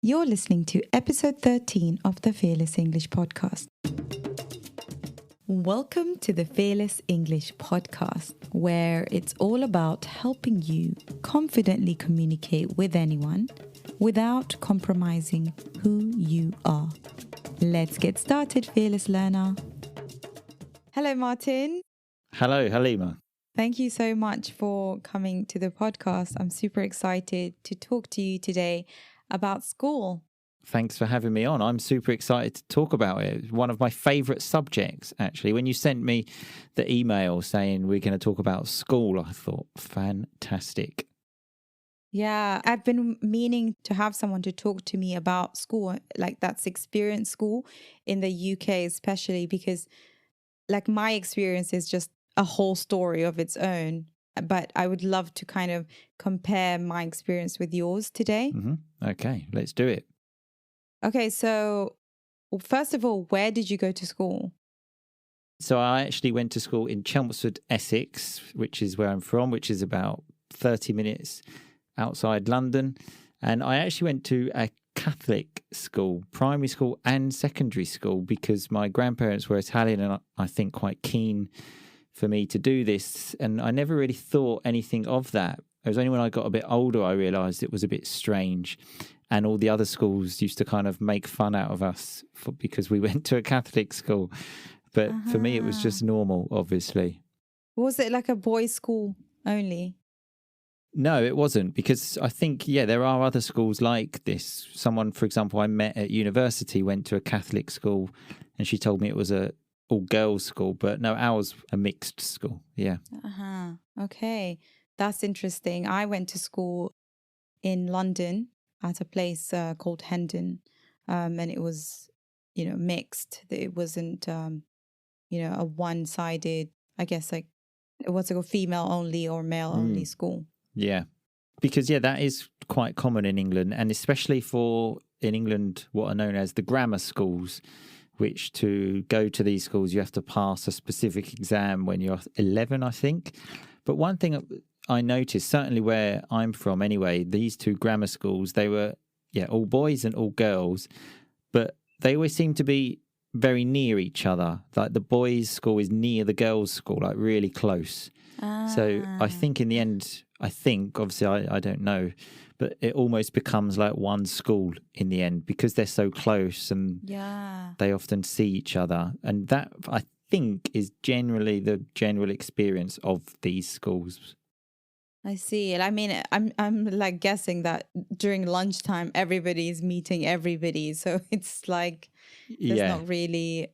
You're listening to episode 13 of the Fearless English podcast. Welcome to the Fearless English podcast, where it's all about helping you confidently communicate with anyone without compromising who you are. Let's get started, Fearless Learner. Hello, Martin. Hello, Halima. Thank you so much for coming to the podcast. I'm super excited to talk to you today about school. Thanks for having me on. I'm super excited to talk about it. It's one of my favourite subjects, actually. When you sent me the email saying we're going to talk about school, I thought, fantastic. Yeah, I've been meaning to have someone to talk to me about school, like that's experienced school in the UK, especially because like my experience is just a whole story of its own. But I would love to kind of compare my experience with yours today. Okay, let's do it. Okay, so first of all, where did you go to school? So I actually went to school in Chelmsford, Essex, which is where I'm from, which is about 30 minutes outside London. And I actually went to a Catholic school, primary school and secondary school, because my grandparents were Italian and I think quite keen for me to do this. And I never really thought anything of that. It was only when I got a bit older I realised it was a bit strange. And all the other schools used to kind of make fun out of us because we went to a Catholic school. But for me, it was just normal, obviously. Was it like a boys' school only? No, it wasn't, because I think, there are other schools like this. Someone, for example, I met at university went to a Catholic school and she told me it was a all-girls school. But no, ours a mixed school, yeah. Okay, that's interesting. I went to school in London at a place called Hendon, and it was, mixed. It wasn't, a one-sided, I guess, like it was like a female-only or male-only school. Yeah, because, that is quite common in England, and especially in England, what are known as the grammar schools, which to go to these schools, you have to pass a specific exam when you're 11, I think. But one thing I noticed, certainly where I'm from anyway, these two grammar schools, they were, all boys and all girls, but they always seem to be very near each other. Like the boys' school is near the girls' school, like really close. So I think in the end, obviously I don't know, but it almost becomes like one school in the end because they're so close and they often see each other. And that, I think, is generally the general experience of these schools. I see. I mean, I'm like guessing that during lunchtime, everybody's meeting everybody. So it's like, there's not really,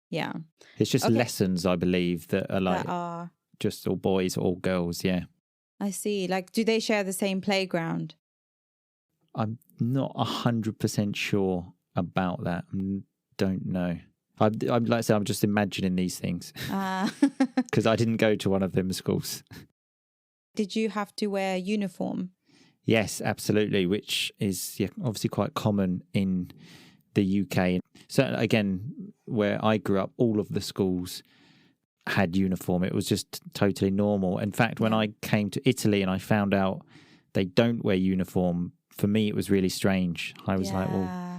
It's just lessons, I believe, that are like just all boys, all girls, I see. Like, do they share the same playground? I'm not 100% sure about that. I don't know. I'm like I say, I'm just imagining these things because I didn't go to one of them schools. Did you have to wear a uniform? Yes, absolutely, which is obviously quite common in the UK. So again, where I grew up, all of the schools had uniform. It was just totally normal. In fact, when I came to Italy and I found out they don't wear uniform, for me it was really strange. I was like, well...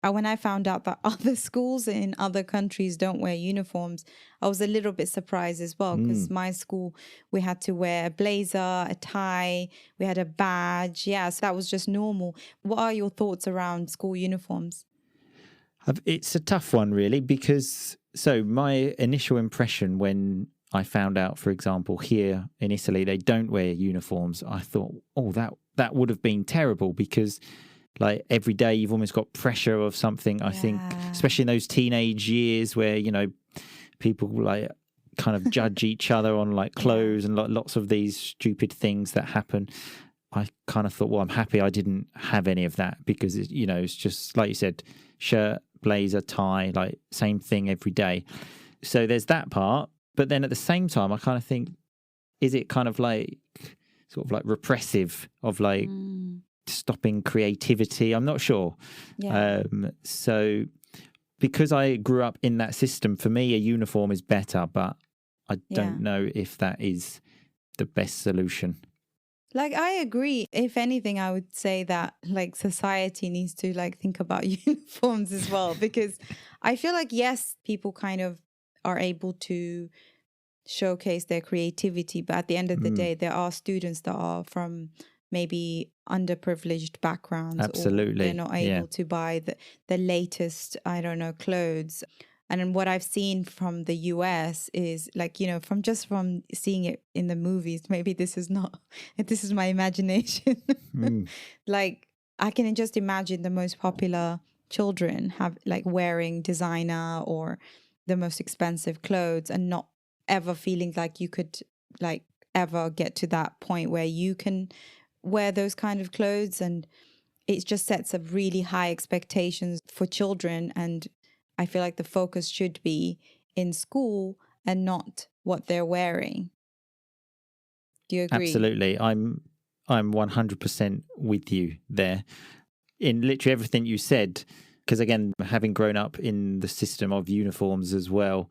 When I found out that other schools in other countries don't wear uniforms, I was a little bit surprised as well, because my school, we had to wear a blazer, a tie, we had a badge. So that was just normal. What are your thoughts around school uniforms? It's a tough one, really, because my initial impression when I found out, for example, here in Italy, they don't wear uniforms, I thought, that would have been terrible because... like every day you've almost got pressure of something, I think, especially in those teenage years where, people like kind of judge each other on like clothes and lots of these stupid things that happen. I kind of thought, well, I'm happy I didn't have any of that because, it's just like you said, shirt, blazer, tie, like same thing every day. So there's that part. But then at the same time, I kind of think, is it kind of like sort of like repressive of like... stopping creativity? I'm not sure. So because I grew up in that system, for me a uniform is better, but I don't know if that is the best solution. Like, I agree. If anything, I would say that like society needs to like think about uniforms as well, because I feel like, yes, people kind of are able to showcase their creativity, but at the end of the Mm, day, there are students that are from maybe underprivileged backgrounds, or they're absolutely. not Yeah. able to buy the latest, I don't know, clothes. And then what I've seen from the US is like, from seeing it in the movies, maybe this is not, this is my imagination. Mm, Like, I can just imagine the most popular children have like wearing designer or the most expensive clothes, and not ever feeling like you could like ever get to that point where you can wear those kind of clothes. And it just sets up really high expectations for children. And I feel like the focus should be in school and not what they're wearing. Do you agree? absolutely. I'm 100% with you there in literally everything you said. Because again, having grown up in the system of uniforms as well,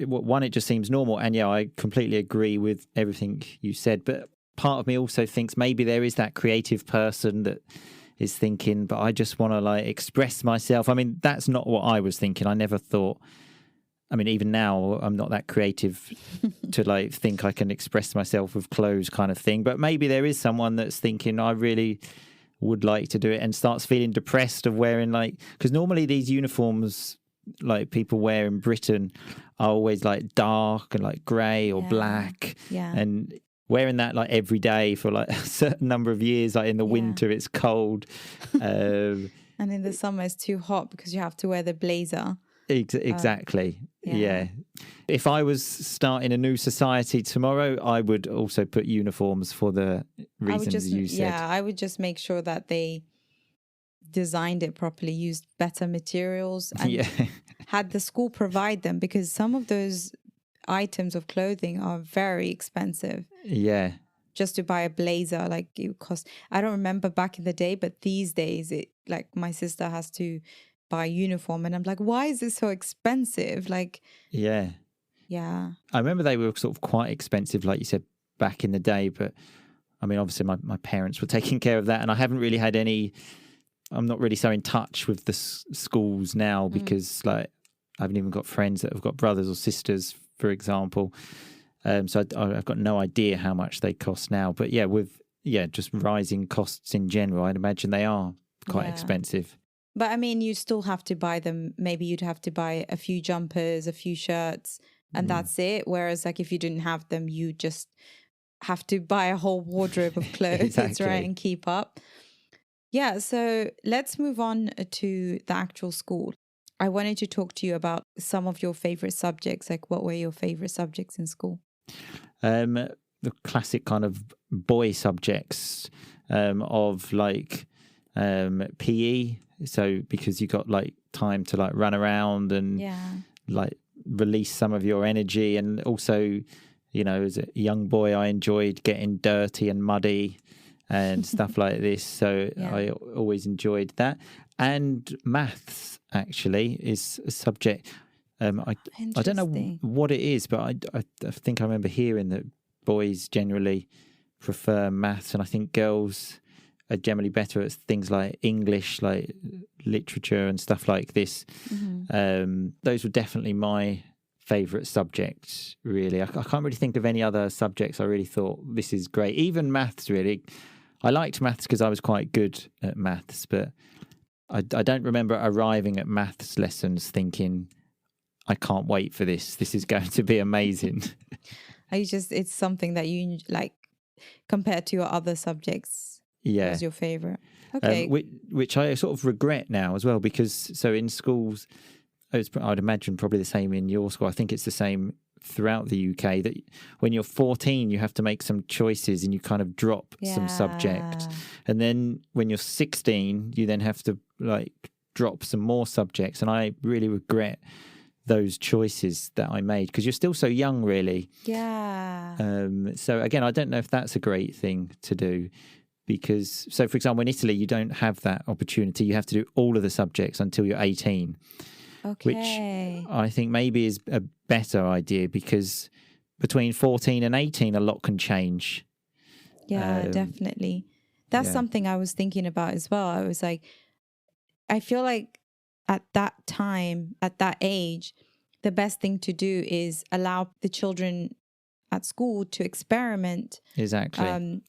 one, it just seems normal. And yeah, I completely agree with everything you said. But part of me also thinks maybe there is that creative person that is thinking, but I just want to like express myself. I mean, that's not what I was thinking. I never thought, I mean, even now, I'm not that creative to like think I can express myself with clothes kind of thing. But maybe there is someone that's thinking, I really would like to do it, and starts feeling depressed of wearing like, because normally these uniforms like people wear in Britain are always like dark and like grey or Yeah. black. Yeah. And wearing that like every day for like a certain number of years, like in the Yeah. winter, it's cold. And in the summer, it's too hot because you have to wear the blazer. Exactly. Yeah. Yeah. If I was starting a new society tomorrow, I would also put uniforms for the reasons you said. Yeah, I would just make sure that they designed it properly, used better materials, and Yeah. had the school provide them, because some of those items of clothing are very expensive. Yeah. Just to buy a blazer, like it cost, I don't remember back in the day, but these days it like my sister has to buy a uniform, and I'm like, why is this so expensive? Like, Yeah. yeah. I remember they were sort of quite expensive, like you said, back in the day. But I mean, obviously, my parents were taking care of that. And I haven't really had any, I'm not really so in touch with the schools now, because like I haven't even got friends that have got brothers or sisters, for example. So I've got no idea how much they cost now. But yeah, with just rising costs in general, I'd imagine they are quite expensive. But I mean, you still have to buy them. Maybe you'd have to buy a few jumpers, a few shirts, and that's it. Whereas like if you didn't have them, you just have to buy a whole wardrobe of clothes, Exactly. right, and keep up. Yeah, so let's move on to the actual school. I wanted to talk to you about some of your favorite subjects. Like, what were your favorite subjects in school? The classic kind of boy subjects of like PE. So because you got like time to like run around and like release some of your energy, and also, you know, as a young boy, I enjoyed getting dirty and muddy and stuff like this. So I always enjoyed that. And maths actually is a subject. I don't know what it is, but I think I remember hearing that boys generally prefer maths, and I think girls are generally better at things like English, like literature and stuff like this. Those were definitely my favourite subjects, really. I can't really think of any other subjects I really thought this is great. Even maths, really. I liked maths because I was quite good at maths, but I don't remember arriving at maths lessons thinking, I can't wait for this. This is going to be amazing. It's something that you like compared to your other subjects. Yeah. Was your favorite? Okay. Which I sort of regret now as well, because so in schools, I'd imagine probably the same in your school. I think it's the same throughout the UK, that when you're 14, you have to make some choices and you kind of drop some subjects. And then when you're 16, you then have to like drop some more subjects. And I really regret those choices that I made, because you're still so young, really. Yeah. So again, I don't know if that's a great thing to do, because, so for example, in Italy, you don't have that opportunity. You have to do all of the subjects until you're 18. Okay. Which I think maybe is a better idea, because between 14 and 18, a lot can change. Yeah, definitely. That's something I was thinking about as well. I was like, I feel like at that time, at that age, the best thing to do is allow the children at school to experiment Exactly.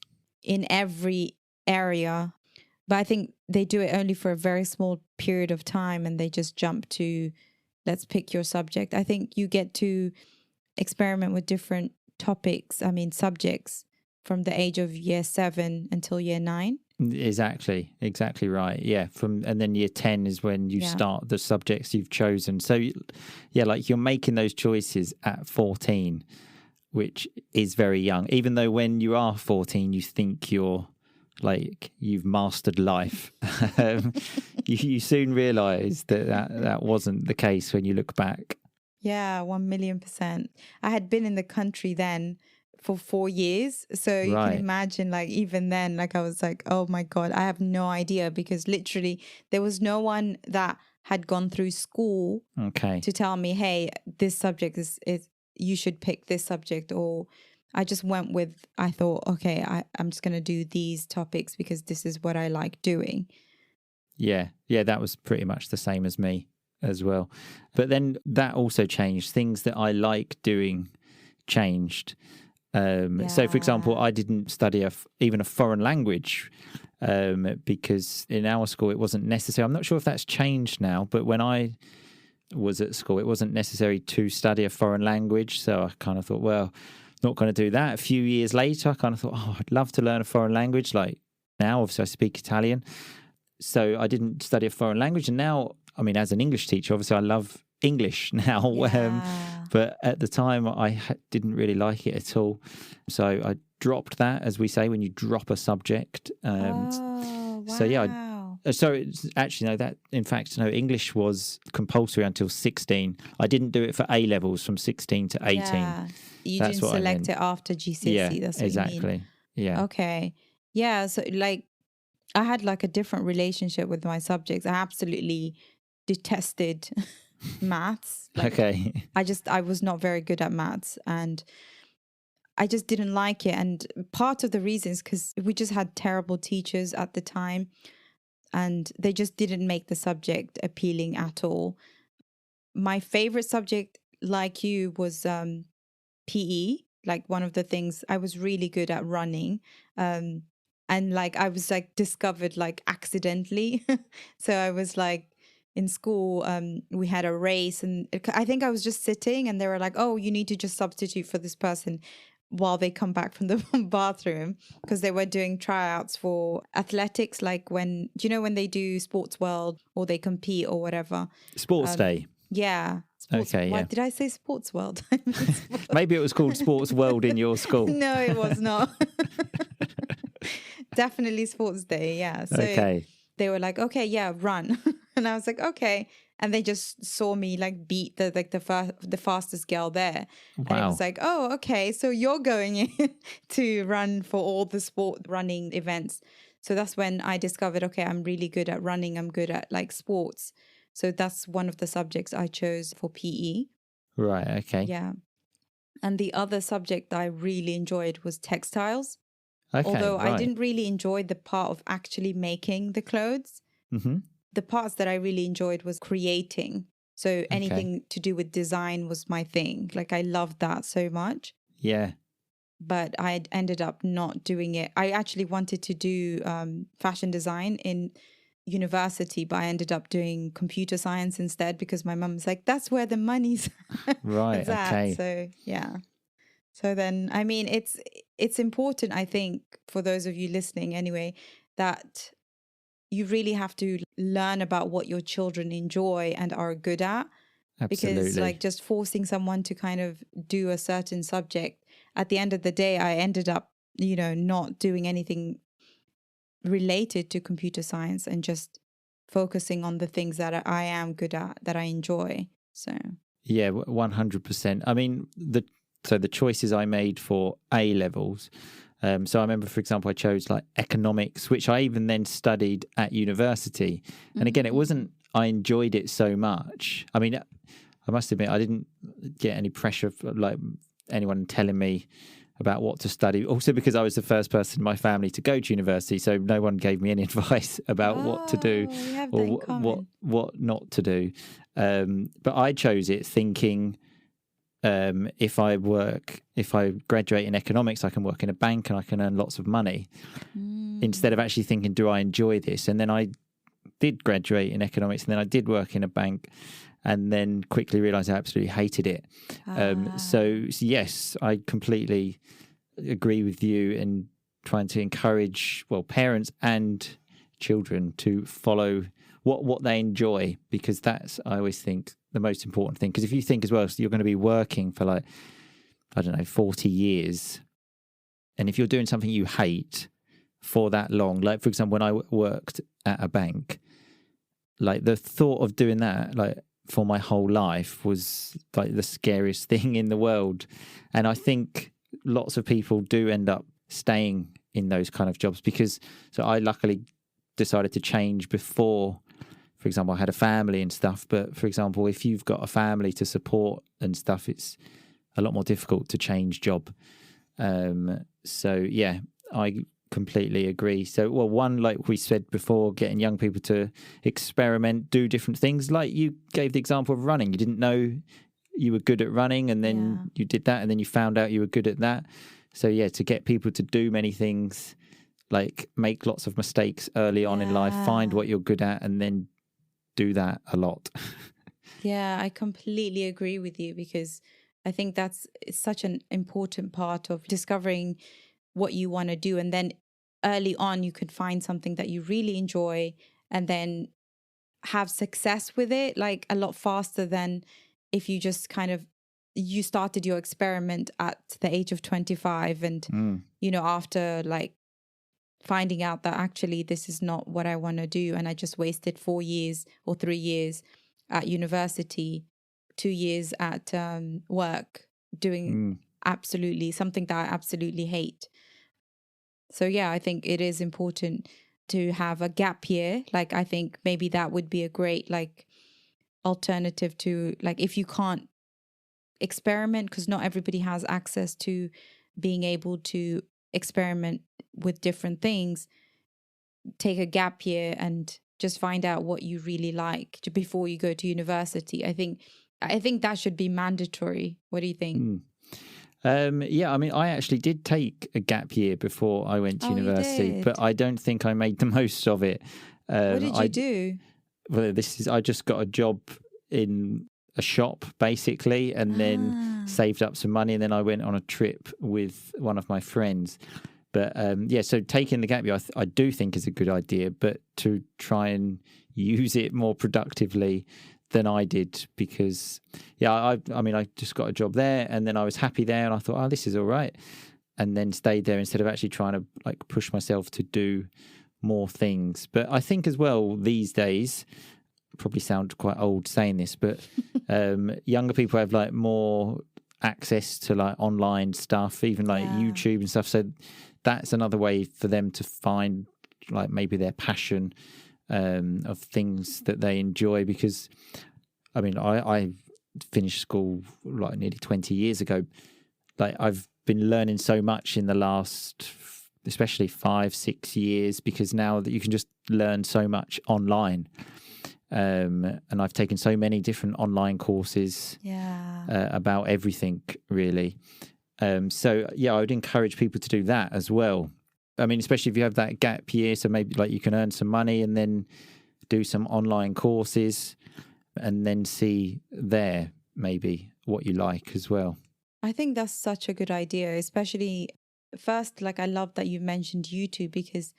in every area. But I think they do it only for a very small period of time and they just jump to, let's pick your subject. I think you get to experiment with different topics, subjects from the age of year 7 until year 9. Exactly right. Yeah, and then year 10 is when you start the subjects you've chosen. So yeah, like you're making those choices at 14, which is very young, even though when you are 14 you think you've mastered life. You soon realize that wasn't the case when you look back. Yeah, 1,000,000%. I had been in the country then for 4 years. So you can imagine, like, even then, like, I was like, oh my God, I have no idea, because literally there was no one that had gone through school to tell me, hey, this subject is you should pick this subject. Or I just went with, I thought, okay, I'm just going to do these topics because this is what I like doing. Yeah, that was pretty much the same as me as well. But then that also changed. Things that I like doing changed. So, for example, I didn't study even a foreign language because in our school it wasn't necessary. I'm not sure if that's changed now, but when I was at school, it wasn't necessary to study a foreign language. So I kind of thought, well, not going to do that. A few years later, I kind of thought, oh, I'd love to learn a foreign language. Like now, obviously, I speak Italian. So I didn't study a foreign language. And now, as an English teacher, obviously, I love English now. But at the time, I didn't really like it at all. So I dropped that, as we say, when you drop a subject. Wow. So, yeah. So it's actually, no, that, in fact, no, English was compulsory until 16. I didn't do it for A levels from 16 to 18. Yeah. You didn't select it after GCSE. Yeah, that's what exactly. You mean. Yeah. Okay. Yeah. So, like, I had like a different relationship with my subjects. I absolutely detested maths. I was not very good at maths, and I just didn't like it. And part of the reason is because we just had terrible teachers at the time, and they just didn't make the subject appealing at all. My favorite subject, like you, was PE. Like, one of the things, I was really good at running. And like I was like discovered like accidentally. So I was like in school, we had a race, and I think I was just sitting and they were like, oh, you need to just substitute for this person while they come back from the bathroom, because they were doing tryouts for athletics, like when they do Sports World or they compete or whatever. Sports Day. Yeah. Why did I say Sports World? Maybe it was called Sports World in your school. No, it was not. Definitely Sports Day, yeah. So they were like, okay, yeah, run. And I was like, okay. And they just saw me like beat the fastest girl there. Wow. And it was like, oh, okay, so you're going in to run for all the sport running events. So that's when I discovered, okay, I'm really good at running. I'm good at like sports. So that's one of the subjects I chose for PE. Right, okay. Yeah. And the other subject I really enjoyed was textiles. Okay, although right. I didn't really enjoy the part of actually making the clothes. Mm-hmm. The parts that I really enjoyed was creating. So anything to do with design was my thing. Like, I loved that so much. Yeah. But I ended up not doing it. I actually wanted to do fashion design in university, but I ended up doing computer science instead, because my mum was like, that's where the money's right. Okay. So yeah. So then, it's important, I think, for those of you listening anyway, that you really have to learn about what your children enjoy and are good at. Absolutely. Because like just forcing someone to kind of do a certain subject, at the end of the day, I ended up, not doing anything related to computer science and just focusing on the things that I am good at, that I enjoy. So yeah, 100%. So the choices I made for A levels. So I remember, for example, I chose like economics, which I even then studied at university. And again, it wasn't, I enjoyed it so much. I must admit, I didn't get any pressure from like anyone telling me about what to study. Also because I was the first person in my family to go to university, so no one gave me any advice about what to do We have that or in common. what not to do. But I chose it thinking, if I graduate in economics, I can work in a bank and I can earn lots of money. Instead of actually thinking, do I enjoy this? And then I did graduate in economics, and then I did work in a bank, and then quickly realized I absolutely hated it. So yes, I completely agree with you in trying to encourage, well, parents and children to follow what they enjoy, because that's, I always think, the most important thing. Because if you think as well, so you're going to be working for like, I don't know, 40 years. And if you're doing something you hate for that long, like for example, when I worked at a bank, like the thought of doing that, like for my whole life, was like the scariest thing in the world. And I think lots of people do end up staying in those kind of jobs because, so I luckily decided to change before, for example, I had a family and stuff. But for example, if you've got a family to support and stuff, it's a lot more difficult to change job. So yeah, I completely agree. So, well, one, like we said before, getting young people to experiment, do different things. Like you gave the example of running. You didn't know you were good at running, and then you did that, and then you found out you were good at that. So yeah, to get people to do many things, like make lots of mistakes early on in life, find what you're good at, and then do that a lot. Yeah, I completely agree with you, because I think that's such an important part of discovering what you want to do. And then early on, you could find something that you really enjoy and then have success with it, like a lot faster than if you just kind of, you started your experiment at the age of 25 and, you know, after like finding out that actually this is not what I want to do. And I just wasted 4 years or 3 years at university, 2 years at work, doing absolutely something that I absolutely hate. So yeah, I think it is important to have a gap year. Like I think maybe that would be a great like alternative to, like, if you can't experiment, because not everybody has access to being able to experiment with different things, take a gap year and just find out what you really like before you go to university. I think that should be mandatory. What do you think? Yeah, I mean, I actually did take a gap year before I went to Oh, you university, did? but I don't think I made the most of it. What did you do? Well, I just got a job in a shop basically, and then saved up some money, and then I went on a trip with one of my friends. But yeah, so taking the gap year, I do think is a good idea, but to try and use it more productively than I did, because yeah, I mean, I just got a job there, and then I was happy there, and I thought, oh, this is all right, and then stayed there instead of actually trying to like push myself to do more things. But I think as well these days, probably sound quite old saying this, but younger people have like more access to like online stuff, even like YouTube and stuff. So that's another way for them to find like maybe their passion of things that they enjoy. Because I mean, I finished school like nearly 20 years ago. Like I've been learning so much in the last, especially 5-6 years, because now that you can just learn so much online. And I've taken so many different online courses about everything, really. So, yeah, I would encourage people to do that as well. I mean, especially if you have that gap year, so maybe like you can earn some money and then do some online courses and then see there maybe what you like as well. I think that's such a good idea, especially first, like I love that you mentioned YouTube, because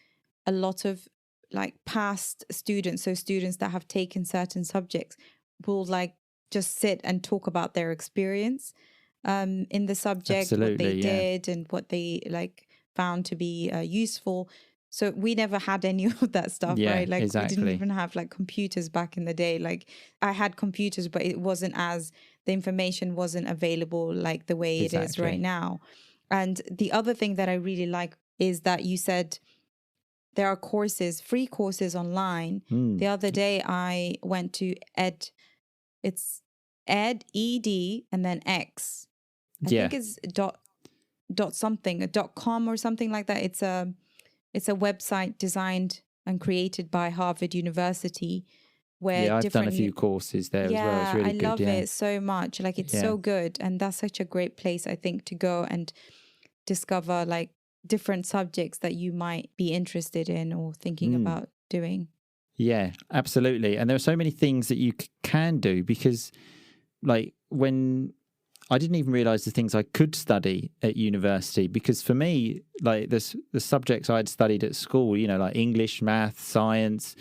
a lot of like past students, so students that have taken certain subjects, will like just sit and talk about their experience in the subject, what they did and what they like found to be useful. So we never had any of that stuff, right? Like we didn't even have like computers back in the day. Like I had computers, but it wasn't as, the information wasn't available like the way it is right now. And the other thing that I really like is that you said there are courses, free courses online. The other day I went to it's Ed, ED, and then X. I think it's dot something, a .com or something like that. It's a website designed and created by Harvard University where Yeah, I've done a different few courses there as well. It's yeah, really I good. love Yeah. it so much. Like it's Yeah. so good. And that's such a great place, I think, to go and discover like different subjects that you might be interested in or thinking about doing. Yeah, absolutely. And there are so many things that you can do because, like, when I didn't even realize the things I could study at university, because for me, like, the subjects I'd studied at school, you know, like English, math, science,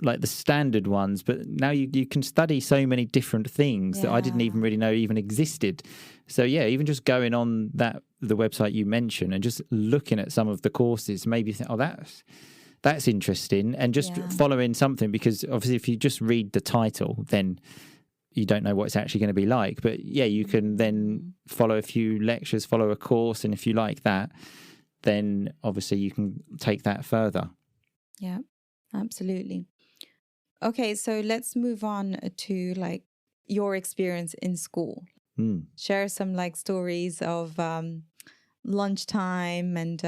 like the standard ones. But now you can study so many different things that I didn't even really know even existed. So, yeah, even just going on the website you mentioned and just looking at some of the courses, maybe think, oh, that's interesting, and just following something, because obviously if you just read the title, then you don't know what it's actually going to be like. But yeah, you can then follow a few lectures, follow a course, and if you like that, then obviously you can take that further. Yeah, absolutely. Okay, so let's move on to like your experience in school. Share some like stories of lunchtime and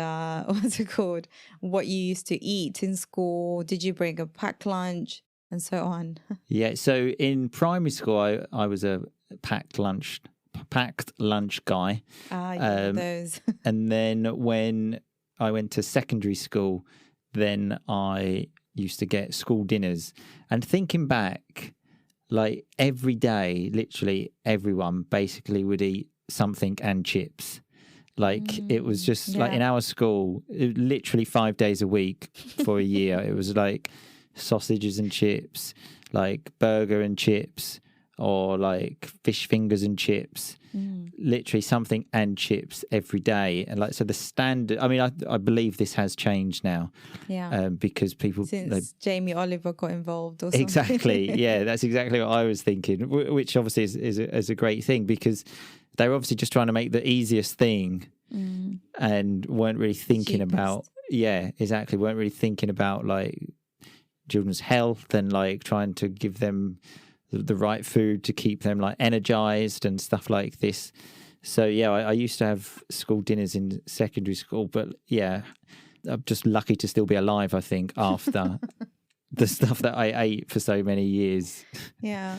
what's it called? What you used to eat in school. Did you bring a packed lunch and so on? Yeah. So in primary school, I was a packed lunch guy. Those. And then when I went to secondary school, then I used to get school dinners. And thinking back, like every day, literally everyone basically would eat something and chips. Like it was just like in our school, literally 5 days a week for a year. It was like sausages and chips, like burger and chips, or like fish fingers and chips. Literally something and chips every day. And like, so the standard, I mean, I believe this has changed now. Yeah. Because people... Since Jamie Oliver got involved or something. Exactly. Yeah, that's exactly what I was thinking, which obviously is a great thing, because they were obviously just trying to make the easiest thing and weren't really thinking about... Yeah, exactly. Weren't really thinking about like children's health and like trying to give them the right food to keep them like energized and stuff like this. So yeah, I used to have school dinners in secondary school, but yeah, I'm just lucky to still be alive, I think, after the stuff that I ate for so many years. Yeah.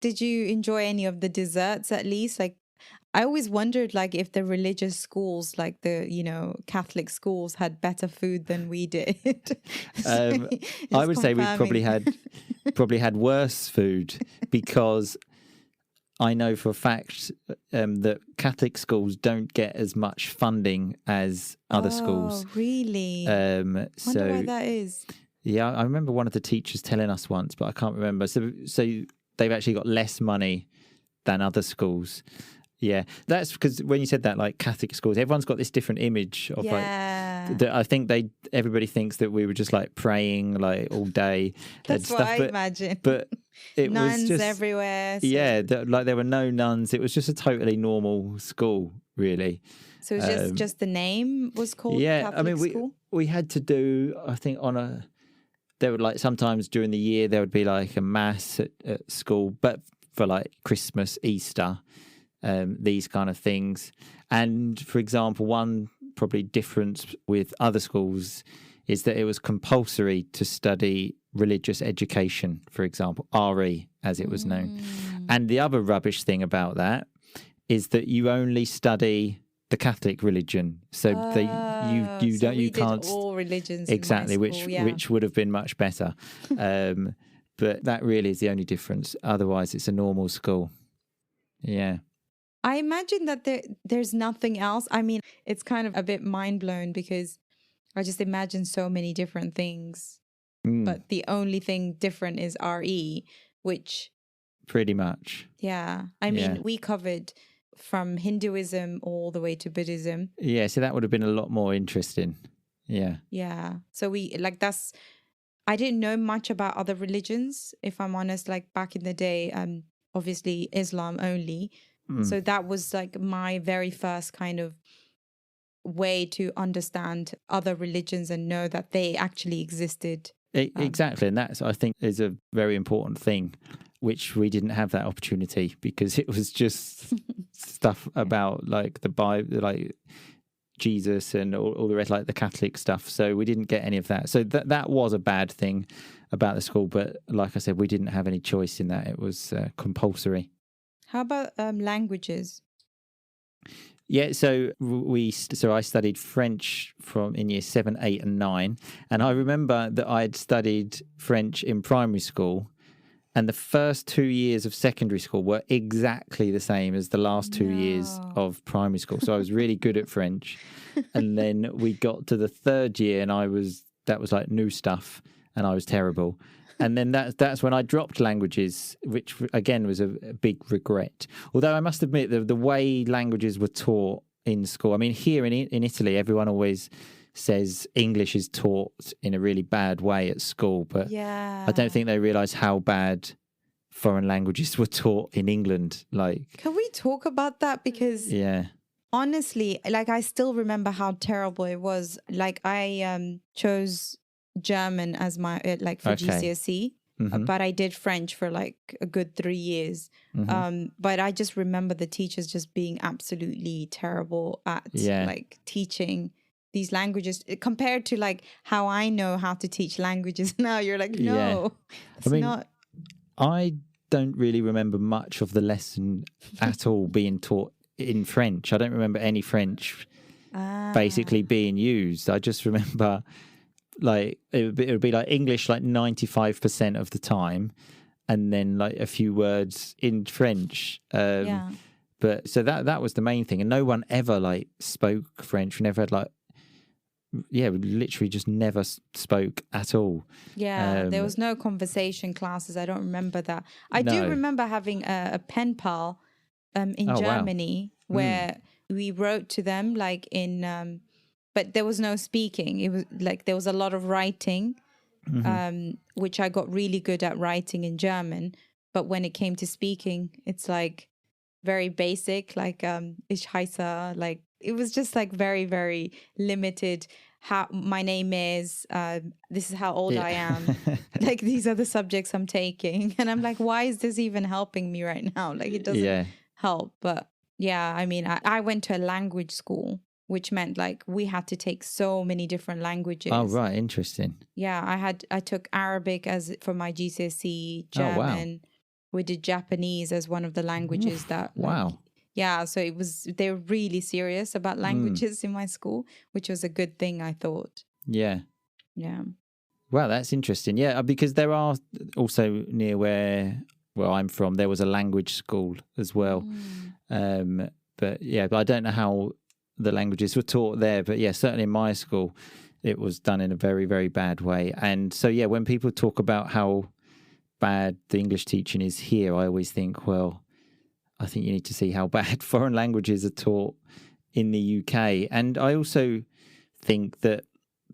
Did you enjoy any of the desserts at least? Like, I always wondered like if the religious schools, like the, you know, Catholic schools had better food than we did. I would say we probably had worse food, because I know for a fact that Catholic schools don't get as much funding as other schools. Oh, really? Wonder why that is. Yeah, I remember one of the teachers telling us once, but I can't remember. So they've actually got less money than other schools. Yeah, that's because when you said that, like Catholic schools, everyone's got this different image of like. I think everybody thinks that we were just like praying like all day. That's and what stuff, I imagine. But it nuns was just everywhere. So. Yeah, like there were no nuns. It was just a totally normal school, really. So it's just the name was called. Yeah, Catholic I mean school? we had to do, I think there would like sometimes during the year there would be like a mass at school, but for like Christmas, Easter. These kind of things. And for example, one probably difference with other schools is that it was compulsory to study religious education, for example, RE as it was known. And the other rubbish thing about that is that you only study the Catholic religion, so you can't all religions exactly, in my school, which would have been much better. But that really is the only difference. Otherwise, it's a normal school. Yeah. I imagine that there's nothing else. I mean, it's kind of a bit mind blown because I just imagine so many different things. But the only thing different is RE, which... Pretty much. Yeah. I mean, we covered from Hinduism all the way to Buddhism. Yeah, so that would have been a lot more interesting. Yeah. Yeah. So I didn't know much about other religions, if I'm honest, like back in the day, obviously Islam only. So that was like my very first kind of way to understand other religions and know that they actually existed. Exactly. And that's, I think, is a very important thing. which we didn't have that opportunity because it was just stuff about like the Bible, like Jesus and all the rest, like the Catholic stuff. So we didn't get any of that. So that was a bad thing about the school. But like I said, we didn't have any choice in that. It was compulsory. How about languages? Yeah, so I studied French in year 7, 8 and 9. And I remember that I'd studied French in primary school. And the first 2 years of secondary school were exactly the same as the last 2 years of primary school. So I was really good at French. And then we got to the third year and that was like new stuff and I was terrible. And then that's when I dropped languages, which again was a big regret. Although I must admit the way languages were taught in school, I mean, here in Italy, everyone always says English is taught in a really bad way at school, but I don't think they realise how bad foreign languages were taught in England. Like, can we talk about that? Because honestly, like I still remember how terrible it was. Like I chose German as my for GCSE, but I did French for like a good 3 years. But I just remember the teachers just being absolutely terrible at like teaching these languages compared to like how I know how to teach languages now. You're like, no, it's not. I don't really remember much of the lesson at all being taught in French. I don't remember any French basically being used. I just remember like it would be like English like 95% of the time, and then like a few words in French. But so that was the main thing, and no one ever like spoke French. We never had like we literally just never spoke at all. There was no conversation classes. I don't remember that. I do remember having a pen pal in Germany where we wrote to them like in but there was no speaking. It was like there was a lot of writing, which I got really good at writing in German. But when it came to speaking, it's like very basic, like ich heiße, like it was just like very, very limited. How my name is, this is how old I am. Like these are the subjects I'm taking. And I'm like, why is this even helping me right now? Like it doesn't help. But yeah, I mean, I went to a language school, which meant like we had to take so many different languages. Oh, right. Interesting. Yeah, I took Arabic for my GCSE, German. We did Japanese as one of the languages that. Yeah, so they were really serious about languages in my school, which was a good thing, I thought. Yeah. Yeah. Wow, that's interesting. Yeah, because there are also near where I'm from, there was a language school as well. But I don't know how the languages were taught there. But yeah, certainly in my school, it was done in a very, very bad way. And so, yeah, when people talk about how bad the English teaching is here, I always think, well, I think you need to see how bad foreign languages are taught in the UK. And I also think that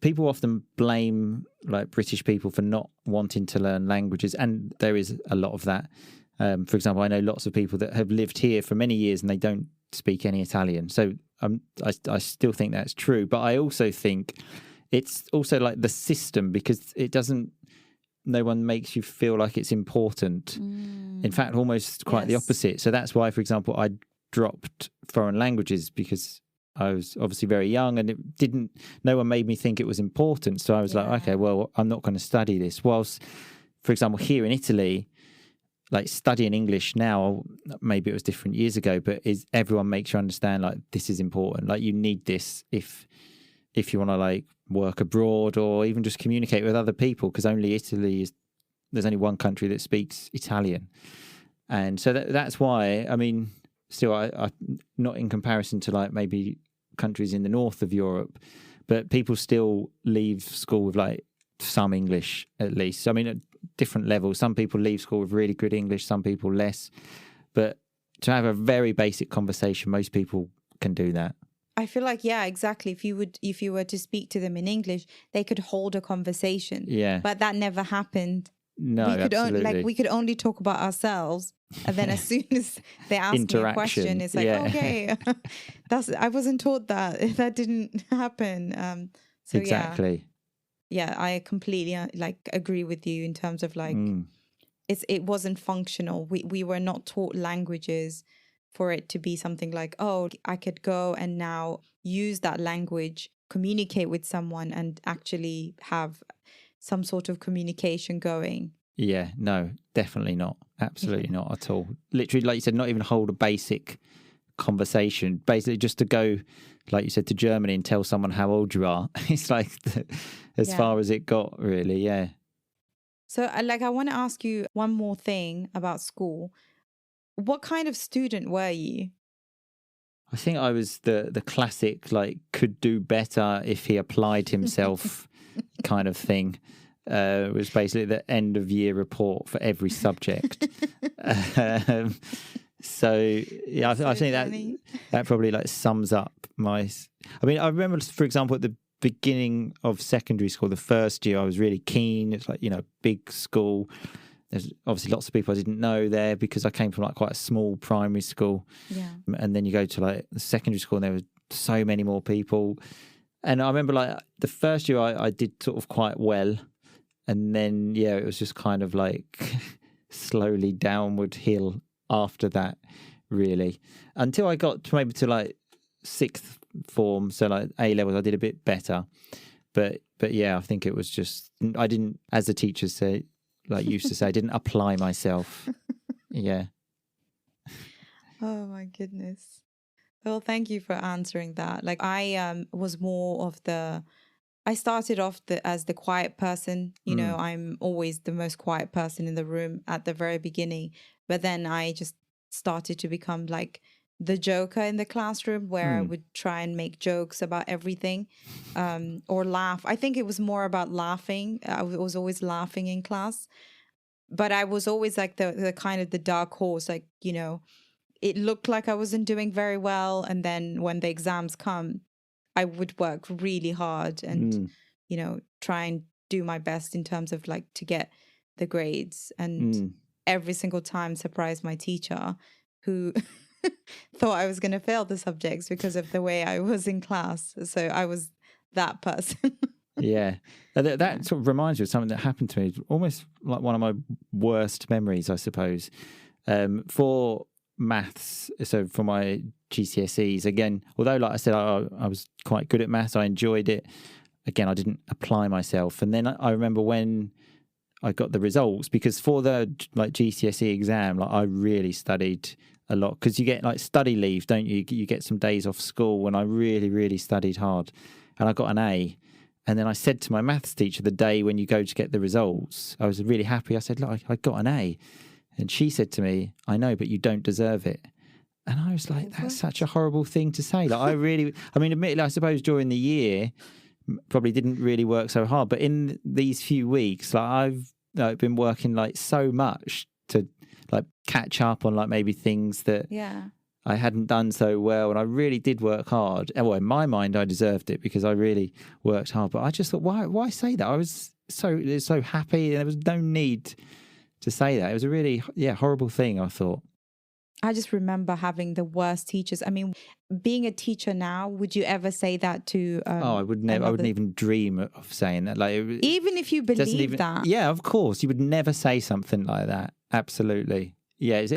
people often blame like British people for not wanting to learn languages. And there is a lot of that. For example, I know lots of people that have lived here for many years and they don't speak any Italian. So I still think that's true. But I also think it's also like the system, because no one makes you feel like it's important. In fact, almost quite the opposite. So that's why, for example, I dropped foreign languages, because I was obviously very young and no one made me think it was important. So I was like, okay, well, I'm not going to study this. Whilst, for example, here in Italy, like studying English now, maybe it was different years ago, but everyone makes you understand like this is important. Like you need this if you want to like work abroad or even just communicate with other people, because there's only one country that speaks Italian. And so that's why, I mean, still, I not in comparison to like maybe countries in the north of Europe, but people still leave school with like some English at least. I mean, at different levels. Some people leave school with really good English, some people less. But to have a very basic conversation, most people can do that. I feel like, yeah, exactly. If you were to speak to them in English, they could hold a conversation. Yeah. But that never happened. No, absolutely. We could only talk about ourselves, and then as soon as they ask me a question, it's like, okay, I wasn't taught that. That didn't happen. So exactly. Yeah, I completely like agree with you in terms of like it wasn't functional. We were not taught languages for it to be something like, oh, I could go and now use that language, communicate with someone, and actually have some sort of communication going. Yeah, no, definitely not. Absolutely not at all. Literally, like you said, not even hold a basic conversation. Basically, just to go, like you said, to Germany and tell someone how old you are. It's like as far as it got, really. Yeah. So, I want to ask you one more thing about school. What kind of student were you? I think I was the classic, like, could do better if he applied himself kind of thing. It was basically the end of year report for every subject. So yeah, I think that probably like sums up my. I mean, I remember, for example, at the beginning of secondary school, the first year, I was really keen. It's like, big school. There's obviously lots of people I didn't know there because I came from like quite a small primary school. Yeah. And then you go to like the secondary school and there was so many more people. And I remember like the first year I did sort of quite well. And then, yeah, it was just kind of like slowly downward hill after that, really. Until I got to maybe to like sixth form, so like A levels, I did a bit better. But yeah, I think it was just, I didn't, as the teachers say, like used to say, I didn't apply myself. Yeah. Oh my goodness. Well, thank you for answering that. Like I was more of I started off as the quiet person. I'm always the most quiet person in the room at the very beginning. But then I just started to become like the joker in the classroom, where I would try and make jokes about everything, or laugh. I think it was more about laughing. I was always laughing in class. But I was always like the kind of the dark horse, like, it looked like I wasn't doing very well. And then when the exams come, I would work really hard and, try and do my best in terms of like to get the grades, and every single time surprise my teacher, who thought I was going to fail the subjects because of the way I was in class. So I was that person. Yeah. That sort of reminds me of something that happened to me, almost like one of my worst memories, I suppose. For maths, so for my GCSEs, again, although like I said, I was quite good at maths, I enjoyed it. Again, I didn't apply myself. And then I remember when I got the results, because for the like GCSE exam, like I really studied a lot, because you get like study leave, don't you? You get some days off school, and I really, really studied hard, and I got an A. And then I said to my maths teacher the day when you go to get the results, I was really happy. I said, look, I got an A. And she said to me, I know, but you don't deserve it. And I was like, that's such a horrible thing to say. Like, admittedly, I suppose during the year, probably didn't really work so hard. But in these few weeks, like I've been working like so much to like catch up on like maybe things that I hadn't done so well. And I really did work hard. Well, in my mind, I deserved it because I really worked hard. But I just thought, why say that? I was so happy. And there was no need to say that. It was a really, horrible thing, I thought. I just remember having the worst teachers. I mean, being a teacher now, would you ever say that to? I would never. I wouldn't even dream of saying that. Like, even if you believe that. Yeah, of course, you would never say something like that. Absolutely. Yeah, it's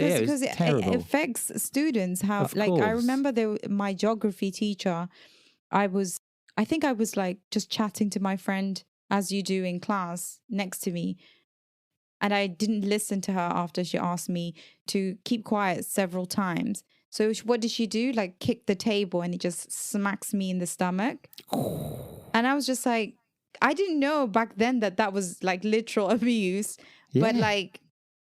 terrible. It affects students. How, like, I remember my geography teacher. I think I was like just chatting to my friend, as you do in class, next to me. And I didn't listen to her after she asked me to keep quiet several times. So what did she do? Like kick the table, and it just smacks me in the stomach. And I was just like, I didn't know back then that was like literal abuse. Yeah. But like,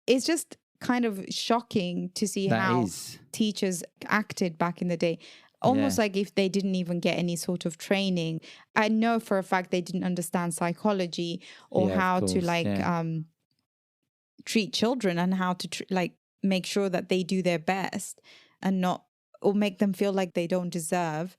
it's just kind of shocking to see how teachers acted back in the day. Almost like if they didn't even get any sort of training. I know for a fact they didn't understand psychology or how to treat children, and how to like make sure that they do their best and not, or make them feel like they don't deserve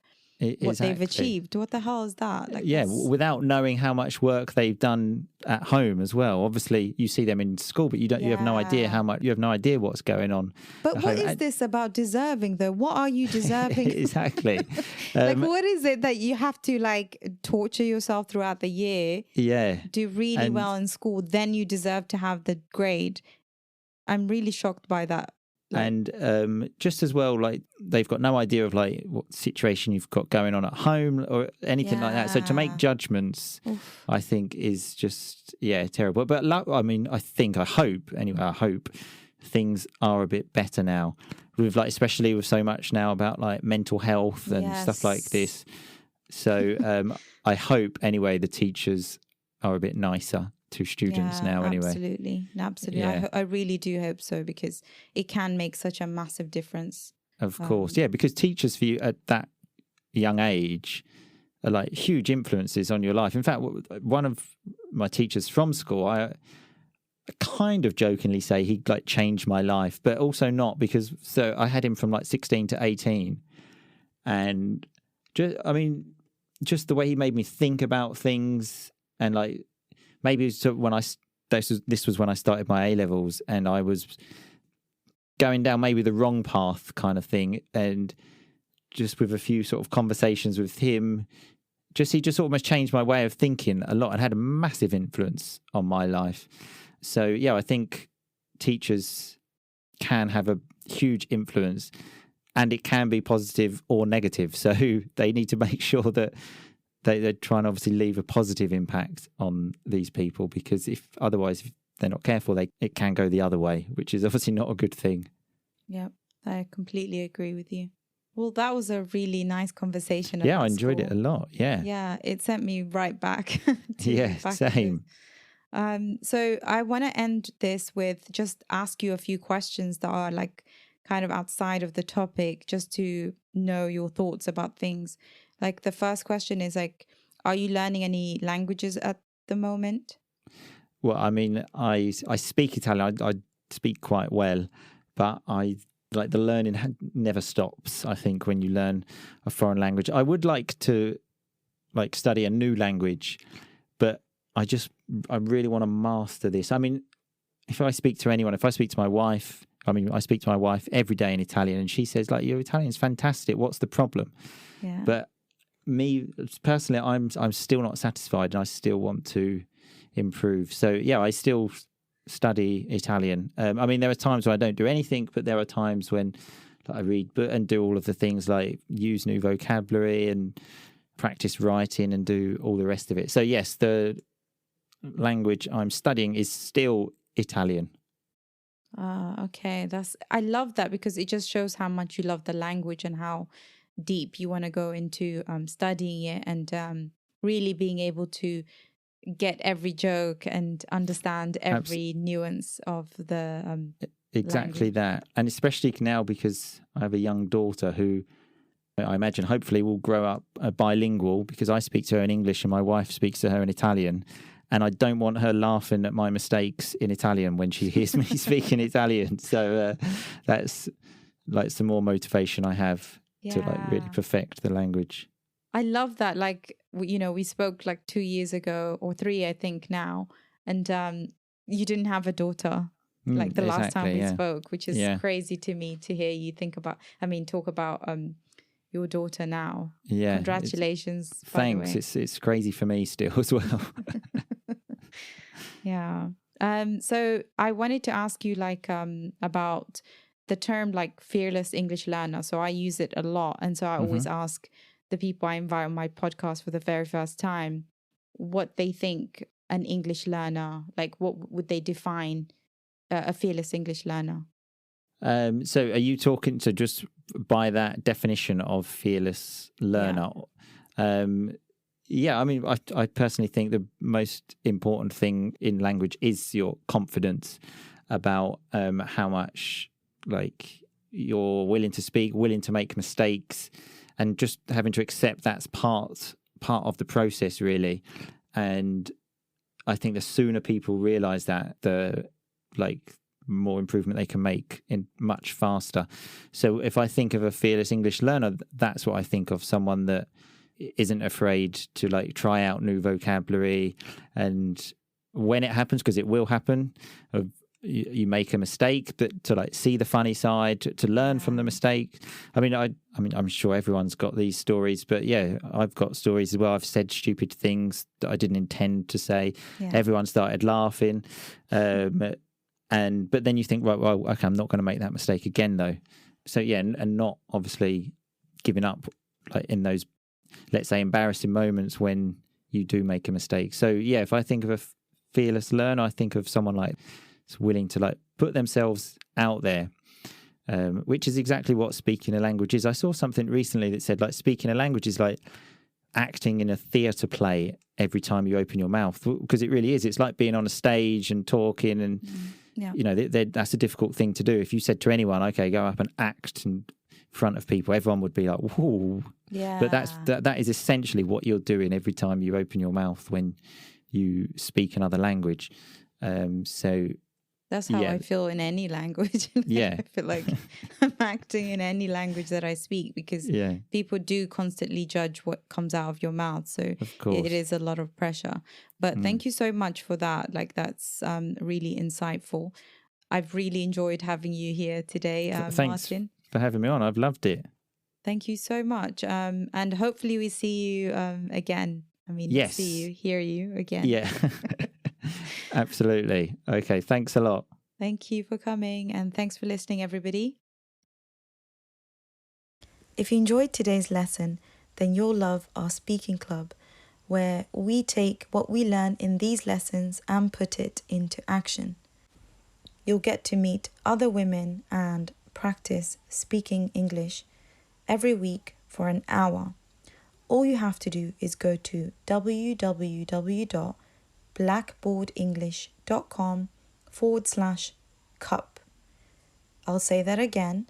what they've achieved. What the hell is that? Like, without knowing how much work they've done at home as well. Obviously, you see them in school, but you have no idea you have no idea what's going on. But what is this about deserving, though? What are you deserving? Exactly. Like, what is it that you have to like torture yourself throughout the year? Yeah. Do really well in school, then you deserve to have the grade. I'm really shocked by that. Like, And just as well, like they've got no idea of like what situation you've got going on at home or anything like that. So to make yeah. judgments, Oof. I think is just terrible. But I mean, I hope things are a bit better now. With like, especially with so much now about like mental health and stuff like this. So I hope anyway the teachers are a bit nicer to students now anyway. Absolutely. Yeah. I really do hope so, because it can make such a massive difference. Of course, because teachers for you at that young age are like huge influences on your life. In fact, one of my teachers from school, I kind of jokingly say he like changed my life, but also not, because so I had him from like 16 to 18, and just the way he made me think about things, and like maybe it was when this was when I started my A levels, and I was going down maybe the wrong path kind of thing, and just with a few sort of conversations with him, he just almost changed my way of thinking a lot and had a massive influence on my life. So I think teachers can have a huge influence, and it can be positive or negative. So they need to make sure that they're trying to obviously leave a positive impact on these people, because if they're not careful, it can go the other way, which is obviously not a good thing. Yeah, I completely agree with you. Well, that was a really nice conversation. Yeah, about I enjoyed school. it a lot. Yeah. Yeah, it sent me right back. Same. So I want to end this with just ask you a few questions that are like kind of outside of the topic, just to know your thoughts about things. Like the first question is like, are you learning any languages at the moment? Well, I mean, I speak Italian. I speak quite well, but I like the learning never stops. I think when you learn a foreign language, I would like to like study a new language, but I really want to master this. I mean, if I speak to my wife, I speak to my wife every day in Italian, and she says like, your Italian's fantastic. What's the problem? Yeah. But me personally, I'm still not satisfied, and I still want to improve. So I still study Italian. I mean, there are times when I don't do anything, but there are times when I read and do all of the things like use new vocabulary and practice writing and do all the rest of it. So yes, the language I'm studying is still Italian. Okay. I love that, because it just shows how much you love the language and how deep you want to go into studying it, and really being able to get every joke and understand every nuance of the exactly language. That. And especially now, because I have a young daughter who I imagine hopefully will grow up bilingual, because I speak to her in English and my wife speaks to her in Italian. And I don't want her laughing at my mistakes in Italian when she hears me speaking Italian. So that's like some more motivation I have to like really perfect the language. I love that. Like, we spoke like 2 years ago or 3, I think now. And you didn't have a daughter like the last time we spoke, which is crazy to me to hear you talk about your daughter now. Yeah. Congratulations. Thanks. It's crazy for me still as well. Yeah. So I wanted to ask you like about the term like fearless English learner. So I use it a lot. And so I always ask the people I invite on my podcast for the very first time what they think an English learner, like what would they define a fearless English learner? So are you talking to just by that definition of fearless learner? I mean, I personally think the most important thing in language is your confidence about how much like you're willing to speak, willing to make mistakes, and just having to accept that's part of the process, really. And I think the sooner people realize that, the like more improvement they can make in much faster. So if I think of a fearless English learner, that's what I think of, someone that isn't afraid to like try out new vocabulary, and when it happens, because it will happen, you make a mistake, but to like see the funny side, to learn from the mistake. I mean, I'm sure everyone's got these stories, but I've got stories as well. I've said stupid things that I didn't intend to say. Everyone started laughing, But then you think, right, well, okay, I'm not going to make that mistake again, though. So yeah, and not obviously giving up like in those, let's say, embarrassing moments when you do make a mistake. So yeah, if I think of a fearless learner, I think of someone like is willing to like put themselves out there, which is exactly what speaking a language is. I saw something recently that said like speaking a language is like acting in a theatre play every time you open your mouth, because it really is. It's like being on a stage and talking, and you know, that's a difficult thing to do. If you said to anyone, okay, go up and act in front of people, everyone would be like, whoa. Yeah. But that is essentially what you're doing every time you open your mouth when you speak another language. So that's how I feel in any language. Yeah. I feel like I'm acting in any language that I speak, because people do constantly judge what comes out of your mouth. So of course, it is a lot of pressure. But thank you so much for that. Like, that's really insightful. I've really enjoyed having you here today, thanks Martin. for having me on. I've loved it. Thank you so much. And hopefully we see you again. I mean, yes. see you, hear you again. Yeah. Absolutely. Okay, thanks a lot. Thank you for coming, and thanks for listening, everybody. If you enjoyed today's lesson, then you'll love our speaking club, where we take what we learn in these lessons and put it into action. You'll get to meet other women and practice speaking English every week for an hour. All you have to do is go to www.blackboardenglish.com/cup. I'll say that again,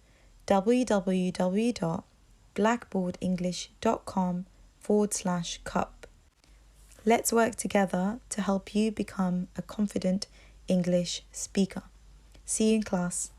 www.blackboardenglish.com/cup. Let's work together to help you become a confident English speaker. See you in class.